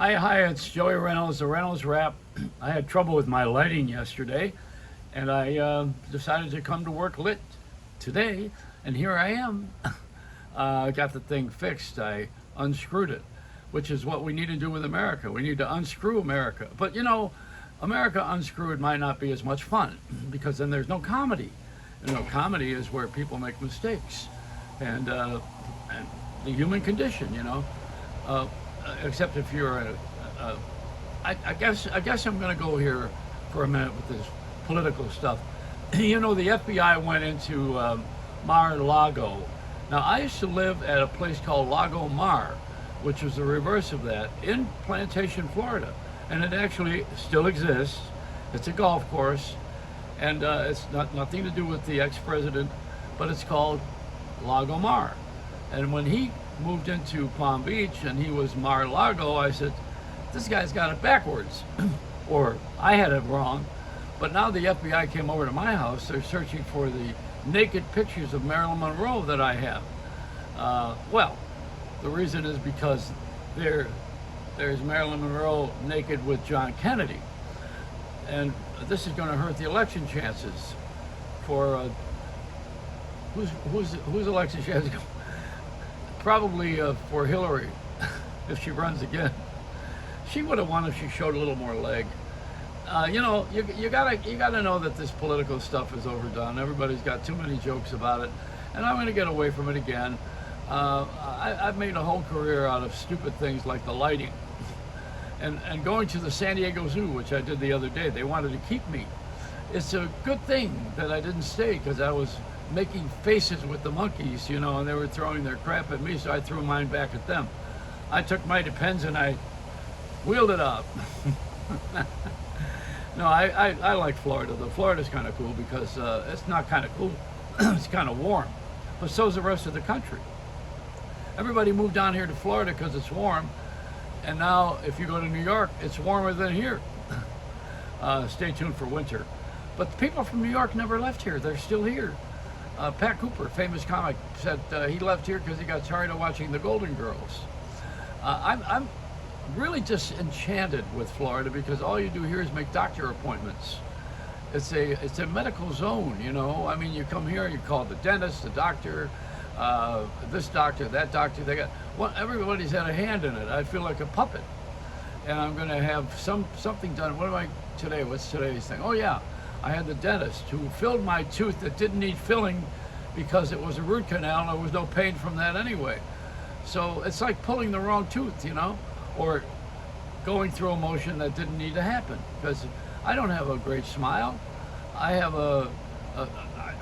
Hi, it's Joey Reynolds, the Reynolds Wrap. I had trouble with my lighting yesterday, and I decided to come to work lit today, and here I am. I got the thing fixed. I unscrewed it, which is what we need to do with America. We need to unscrew America. But you know, America unscrewed might not be as much fun because then there's no comedy. You know, comedy is where people make mistakes, and the human condition. Uh, except if you're a I guess I'm going to go here for a minute with this political stuff. You know, the FBI went into Mar-a-Lago. Now, I used to live at a place called Lago Mar, which was the reverse of that, in Plantation, Florida, and it actually still exists. It's a golf course, and it's nothing to do with the ex-president, but it's called Lago Mar. And when he moved into Palm Beach and he was Mar-a-Lago, I said, this guy's got it backwards. Or I had it wrong. But now the FBI came over to my house. They're searching for the naked pictures of Marilyn Monroe that I have. Well, the reason is because there's Marilyn Monroe naked with John Kennedy. And this is going to hurt the election chances for whose election chances? Probably for Hillary, if she runs again. She would have won if she showed a little more leg. You know, you gotta know that this political stuff is overdone. Everybody's got too many jokes about it, and I'm gonna get away from it again. I've made a whole career out of stupid things like the lighting, and going to the San Diego Zoo, which I did the other day. They wanted to keep me. It's a good thing that I didn't stay because I was making faces with the monkeys, you know, and they were throwing their crap at me, so I threw mine back at them. I took my Depends and I wheeled it up. No, I like Florida. The Florida's kind of cool because it's not kind of cool. It's kind of warm, but so's the rest of the country. Everybody moved down here to Florida because it's warm, and now if you go to New York, it's warmer than here. Stay tuned for winter. But the people from New York never left here. They're still here. Pat Cooper, famous comic, said he left here because he got tired of watching the Golden Girls. I'm really just enchanted with Florida because all you do here is make doctor appointments. It's a medical zone, you know. I mean, you come here, you call the dentist, the doctor, this doctor, that doctor. They got everybody's had a hand in it. I feel like a puppet, and I'm going to have something done. What am I today? What's today's thing? Oh yeah. I had the dentist who filled my tooth that didn't need filling because it was a root canal and there was no pain from that anyway. So it's like pulling the wrong tooth, you know, or going through a motion that didn't need to happen because I don't have a great smile. I have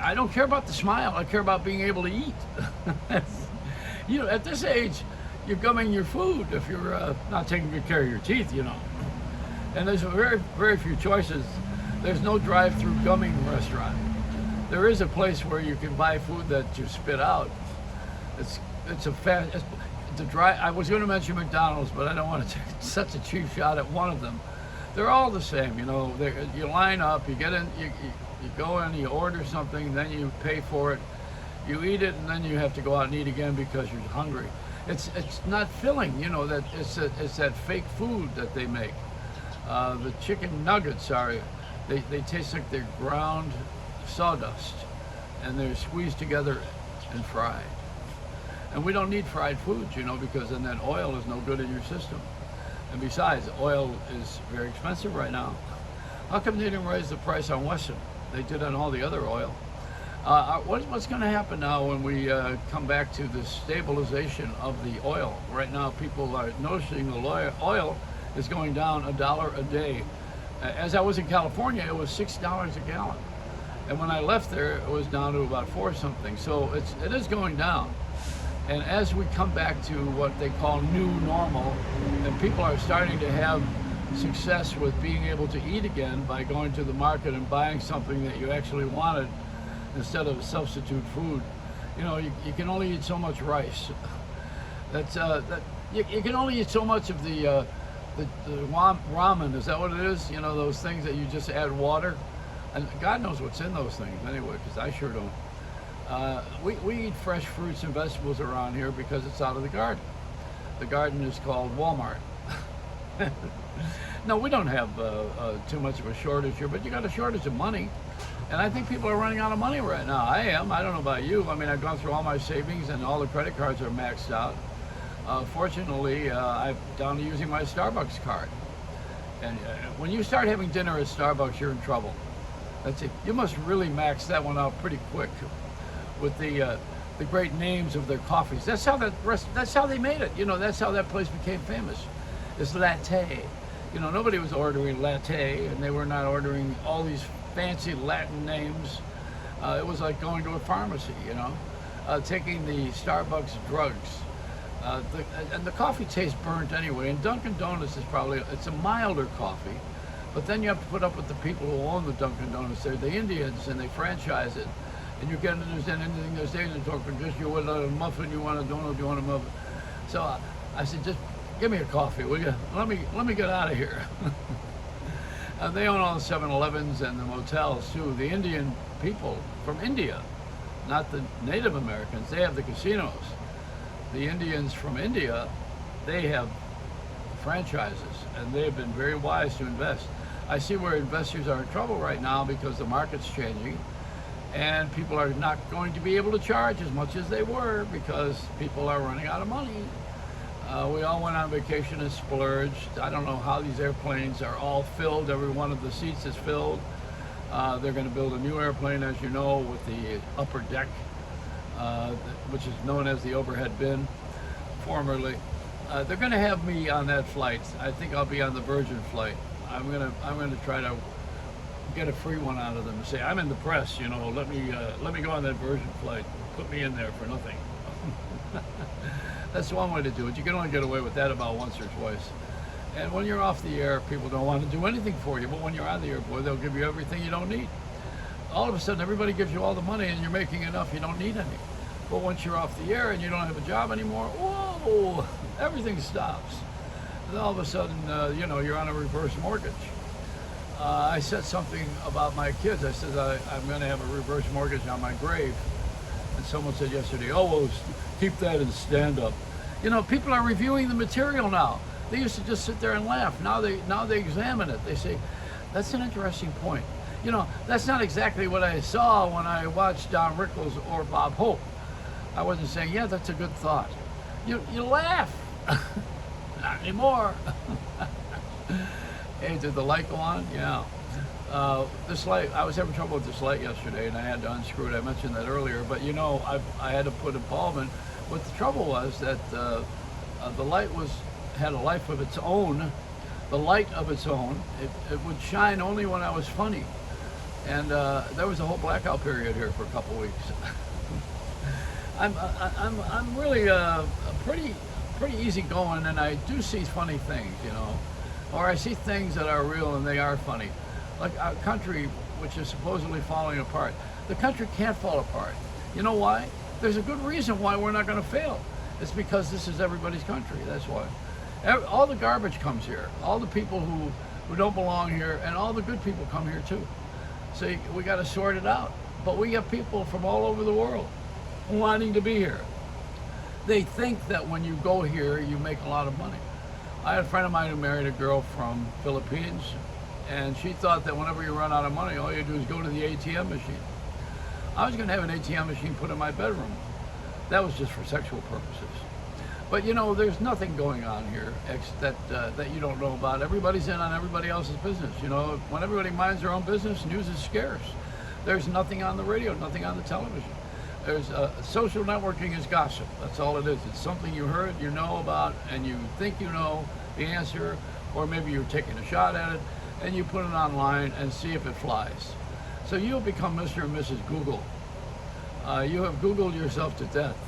I don't care about the smile. I care about being able to eat. You know, at this age, you're gumming your food if you're not taking good care of your teeth, you know. And there's very, very few choices. There's no drive-through gumming restaurant. There is a place where you can buy food that you spit out. It's a fast. I was going to mention McDonald's, but I don't want to take such a cheap shot at one of them. They're all the same, you know. You line up, you get in, you go in, you order something, then you pay for it, you eat it, and then you have to go out and eat again because you're hungry. It's not filling, you know. That it's that fake food that they make. The chicken nuggets are. They taste like they're ground sawdust, and they're squeezed together and fried. And we don't need fried foods, you know, because then that oil is no good in your system. And besides, oil is very expensive right now. How come they didn't raise the price on Wesson? They did on all the other oil. What's going to happen now when we come back to the stabilization of the oil? Right now, people are noticing the oil is going down $1 a day. As I was in California, it was $6 a gallon, and when I left there, it was down to about 4 something. So it is going down. And as we come back to what they call new normal, and people are starting to have success with being able to eat again by going to the market and buying something that you actually wanted instead of substitute food. You know, you can only eat so much rice. You can only eat so much of the ramen, is that what it is? You know, those things that you just add water? And God knows what's in those things anyway, because I sure don't. We eat fresh fruits and vegetables around here because it's out of the garden. The garden is called Walmart. No, we don't have too much of a shortage here, but you got a shortage of money. And I think people are running out of money right now. I am. I don't know about you. I mean, I've gone through all my savings and all the credit cards are maxed out. Fortunately, I'm down to using my Starbucks card. And when you start having dinner at Starbucks, you're in trouble. That's it. You must really max that one out pretty quick with the great names of their coffees. That's how that's how they made it. You know, that's how that place became famous. It's latte. You know, nobody was ordering latte, and they were not ordering all these fancy Latin names. It was like going to a pharmacy, you know, taking the Starbucks drugs. And the coffee tastes burnt anyway. And Dunkin' Donuts is it's a milder coffee, but then you have to put up with the people who own the Dunkin' Donuts. They're the Indians, and they franchise it. And you can't understand anything they're saying. They're talking just, you want a muffin, you want a donut, you want a muffin. So I said, just give me a coffee, will you? Let me get out of here. They own all the 7-Elevens and the motels too. The Indian people from India, not the Native Americans, they have the casinos. The Indians from India, they have franchises, and they have been very wise to invest. I see where investors are in trouble right now because the market's changing, and people are not going to be able to charge as much as they were because people are running out of money. We all went on vacation and splurged. I don't know how these airplanes are all filled. Every one of the seats is filled. They're going to build a new airplane, as you know, with the upper deck, which is known as the overhead bin, formerly. They're going to have me on that flight. I think I'll be on the Virgin flight. I'm gonna try to get a free one out of them and say, I'm in the press, you know, let me go on that Virgin flight. Put me in there for nothing. That's one way to do it. You can only get away with that about once or twice. And when you're off the air, people don't want to do anything for you. But when you're on the air, boy, they'll give you everything you don't need. All of a sudden, everybody gives you all the money and you're making enough, you don't need any. But once you're off the air and you don't have a job anymore, whoa, everything stops. And all of a sudden, you know, you're on a reverse mortgage. I said something about my kids. I said, I'm going to have a reverse mortgage on my grave. And someone said yesterday, oh, well, keep that in stand-up. You know, people are reviewing the material now. They used to just sit there and laugh. Now they examine it. They say, that's an interesting point. You know, that's not exactly what I saw when I watched Don Rickles or Bob Hope. I wasn't saying, yeah, that's a good thought. You laugh. Not anymore. Hey, did the light go on? Yeah. This light, I was having trouble with this light yesterday, and I had to unscrew it. I mentioned that earlier, but you know, I had to put a bulb in. What the trouble was that the light had a life of its own, the light of its own. It would shine only when I was funny, and there was a whole blackout period here for a couple weeks. I'm really pretty easy going, and I do see funny things, you know, or I see things that are real and they are funny. Like our country, which is supposedly falling apart. The country can't fall apart. You know why? There's a good reason why we're not going to fail. It's because this is everybody's country. That's why. All the garbage comes here. All the people who don't belong here, and all the good people come here too. So we got to sort it out. But we have people from all over the world wanting to be here. They think that when you go here, you make a lot of money. I had a friend of mine who married a girl from Philippines, and she thought that whenever you run out of money, all you do is go to the ATM machine. I was going to have an ATM machine put in my bedroom. That was just for sexual purposes. But you know, there's nothing going on here that you don't know about. Everybody's in on everybody else's business. You know, when everybody minds their own business, news is scarce. There's nothing on the radio, nothing on the television. There's social networking is gossip. That's all it is. It's something you heard, you know about, and you think you know the answer, or maybe you're taking a shot at it, and you put it online and see if it flies. So you'll become Mr. and Mrs. Google. You have Googled yourself to death.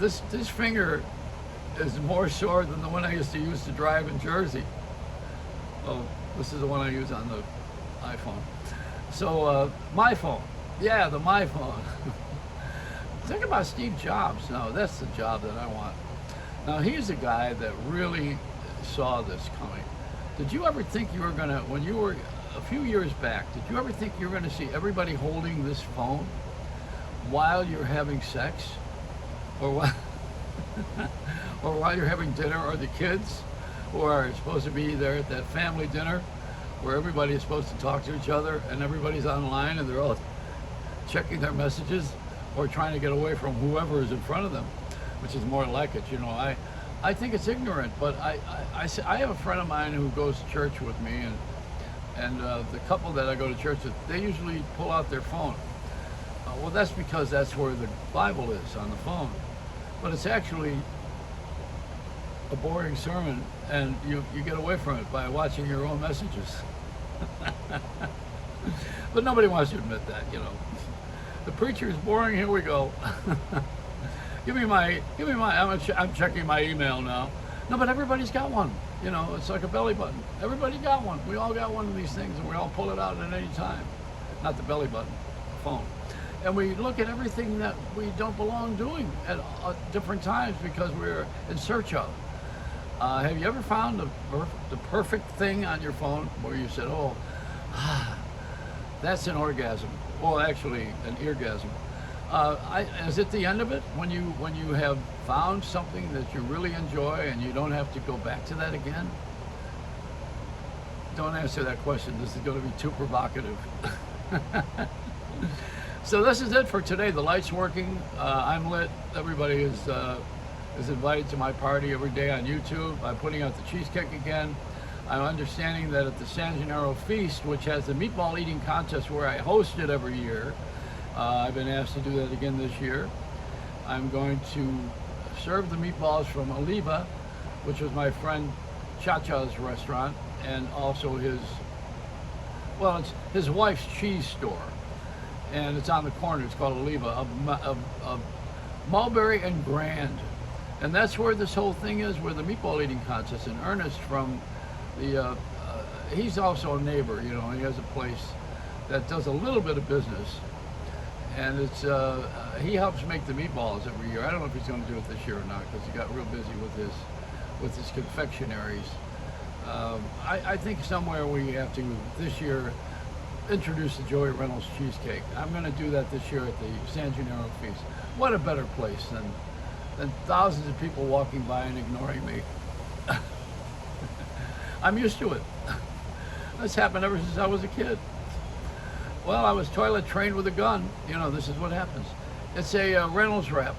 This finger is more sore than the one I used to use to drive in Jersey. Oh, this is the one I use on the iPhone. So my phone, yeah, the my phone. Think about Steve Jobs. No, that's the job that I want. Now he's a guy that really saw this coming. Did you ever think you were gonna, when you were a few years back, did you ever think you were gonna see everybody holding this phone while you're having sex, or or while you're having dinner, or the kids who are supposed to be there at that family dinner where everybody is supposed to talk to each other and everybody's online and they're all checking their messages or trying to get away from whoever is in front of them, which is more like it. You know, I think it's ignorant, but I have a friend of mine who goes to church with me, and the couple that I go to church with, they usually pull out their phone. Well, that's because that's where the Bible is, on the phone. But it's actually a boring sermon, and you get away from it by watching your own messages. But nobody wants to admit that, you know. The preacher is boring. Here we go. Give me my. I'm checking my email now. No, but everybody's got one. You know, it's like a belly button. Everybody got one. We all got one of these things, and we all pull it out at any time. Not the belly button, the phone. And we look at everything that we don't belong doing at different times because we're in search of. Have you ever found the perfect thing on your phone where you said, "Oh, that's an orgasm"? Well, actually, an eargasm. Is it the end of it when you have found something that you really enjoy and you don't have to go back to that again? Don't answer that question. This is going to be too provocative. So this is it for today. The light's working. I'm lit. Everybody is invited to my party every day on YouTube. I'm putting out the cheesecake again. I'm understanding that at the San Gennaro Feast, which has the meatball eating contest where I host it every year, I've been asked to do that again this year. I'm going to serve the meatballs from Oliva, which was my friend Cha-Cha's restaurant, and also it's his wife's cheese store. And it's on the corner. It's called Oliva of Mulberry and Grand. And that's where this whole thing is, where the meatball eating contest. And Ernest from the, he's also a neighbor, you know, he has a place that does a little bit of business. And it's, he helps make the meatballs every year. I don't know if he's going to do it this year or not, because he got real busy with his confectionaries. I think somewhere we have to, this year, introduce the Joey Reynolds Cheesecake. I'm going to do that this year at the San Gennaro Feast. What a better place than thousands of people walking by and ignoring me. I'm used to it. That's happened ever since I was a kid. Well, I was toilet trained with a gun. You know, this is what happens. It's a Reynolds wrap.